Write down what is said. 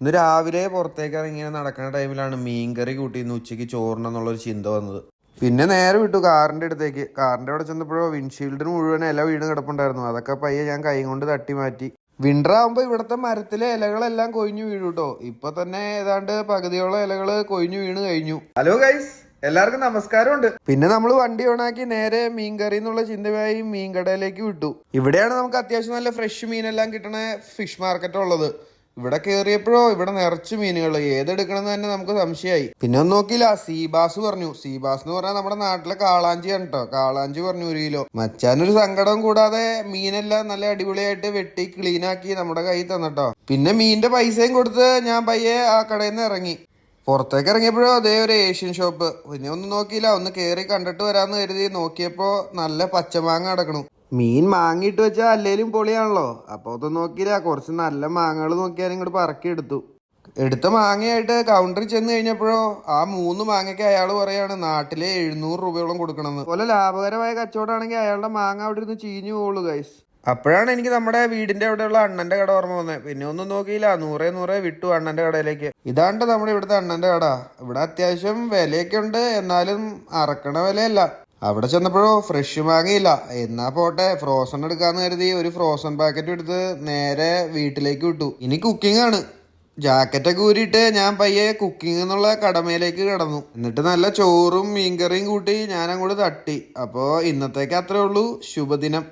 ഇന്ന് രാവിലെ പുറത്തേക്ക് ഇറങ്ങി നടക്കുന്ന ടൈമിലാണ് മീൻകറി കൂട്ടി ഇന്ന് ഉച്ചയ്ക്ക് ചോറിനെന്നുള്ളൊരു ചിന്ത വന്നത്. പിന്നെ നേരെ വിട്ടു കാറിന്റെ അടുത്തേക്ക്. കാറിന്റെ അവിടെ ചെന്നപ്പോഴോ വിൻഷീൽഡിന് മുഴുവൻ ഇല വീണ് കിടപ്പുണ്ടായിരുന്നു. അതൊക്കെ പയ്യെ ഞാൻ കൈ കൊണ്ട് തട്ടി മാറ്റി. വിന്റർ ആകുമ്പോൾ ഇവിടുത്തെ മരത്തിലെ ഇലകളെല്ലാം കൊഴിഞ്ഞു വീഴും കേട്ടോ. ഇപ്പൊ തന്നെ ഏതാണ്ട് പകുതിയോളം ഇലകള് കൊഴിഞ്ഞു വീണ് കഴിഞ്ഞു. ഹലോ ഗൈസ്, എല്ലാവർക്കും നമസ്കാരമുണ്ട്. പിന്നെ നമ്മൾ വണ്ടി ഓണാക്കി നേരെ മീൻകറി എന്നുള്ള ചിന്തയായി മീൻകടയിലേക്ക് വിട്ടു. ഇവിടെയാണ് നമുക്ക് അത്യാവശ്യം നല്ല ഫ്രഷ് മീനെല്ലാം കിട്ടണ ഫിഷ് മാർക്കറ്റ് ഉള്ളത്. ഇവിടെ കയറിയപ്പോഴോ ഇവിടെ നിറച്ച് മീനുകൾ, ഏതെടുക്കണമെന്ന് തന്നെ നമുക്ക് സംശയമായി. പിന്നെ ഒന്നും നോക്കിയില്ല, സീബാസ് പറഞ്ഞു. സീബാസ് എന്ന് പറഞ്ഞാൽ നമ്മുടെ നാട്ടിലെ കാളാഞ്ചിയാണ് കേട്ടോ. കാളാഞ്ചി പറഞ്ഞു 1 കിലോ. മച്ചാനൊരു സങ്കടം കൂടാതെ മീനെല്ലാം നല്ല അടിപൊളിയായിട്ട് വെട്ടി ക്ലീൻ ആക്കി നമ്മുടെ കയ്യിൽ തന്നിട്ടോ. പിന്നെ മീനിന്റെ പൈസയും കൊടുത്ത് ഞാൻ പയ്യെ ആ കടയിൽ നിന്ന് ഇറങ്ങി. പുറത്തേക്ക് ഇറങ്ങിയപ്പോഴോ അതേ ഒരു ഏഷ്യൻ ഷോപ്പ്. പിന്നെ ഒന്നും നോക്കിയില്ല, ഒന്ന് കയറി കണ്ടിട്ട് വരാമെന്ന് കരുതി നോക്കിയപ്പോ നല്ല പച്ചമാങ്ങ കിടക്കണു. മീൻ മാങ്ങിയിട്ട് വെച്ചാൽ അല്ലേലും പൊളിയാണല്ലോ. അപ്പോൾ അതൊന്നും നോക്കിയില്ല, കുറച്ച് നല്ല മാങ്ങകൾ നോക്കിയാൽ ഇങ്ങോട്ട് പറക്കി എടുത്ത മാങ്ങയായിട്ട് കൗണ്ടറിൽ ചെന്ന് കഴിഞ്ഞപ്പോഴോ ആ 3 മാങ്ങയ്ക്ക് അയാൾ പറയാണ് നാട്ടിലെ 700 രൂപയോളം കൊടുക്കണമെന്ന്. അതുപോലെ ലാഭകരമായ കച്ചവടമാണെങ്കിൽ അയാളുടെ മാങ്ങ അവിടെ ഇരുന്ന് ചീഞ്ഞു പോകുള്ളൂ ഗൈസ്. അപ്പോഴാണ് എനിക്ക് നമ്മുടെ വീടിന്റെ അവിടെയുള്ള അണ്ണന്റെ കട ഓർമ്മ വന്നത്. പിന്നെ ഒന്നും നോക്കിയില്ല, 100 വിട്ടു അണ്ണന്റെ കടയിലേക്ക്. ഇതാണ്ട് നമ്മുടെ ഇവിടുത്തെ അണ്ണന്റെ കട. ഇവിടെ അത്യാവശ്യം വിലയൊക്കെ ഉണ്ട്, എന്നാലും അറക്കണ വിലയല്ല. അവിടെ ചെന്നപ്പോഴോ ഫ്രഷ് മാങ്ങയില്ല. എന്നാ പോട്ടെ, ഫ്രോസൺ എടുക്കാന്ന് കരുതി ഒരു ഫ്രോസൺ പാക്കറ്റ് എടുത്ത് നേരെ വീട്ടിലേക്ക് വിട്ടു. ഇനി കുക്കിംഗ് ആണ്. ജാക്കറ്റൊക്കെ ഊരിയിട്ട് ഞാൻ പയ്യെ കുക്കിംഗ് എന്നുള്ള കടമയിലേക്ക് കിടന്നു. എന്നിട്ട് നല്ല ചോറും മീൻകറിയും കൂട്ടി ഞാൻ അങ്ങോട്ട് തട്ടി. അപ്പോൾ ഇന്നത്തേക്ക് അത്രേ ഉള്ളൂ. ശുഭദിനം.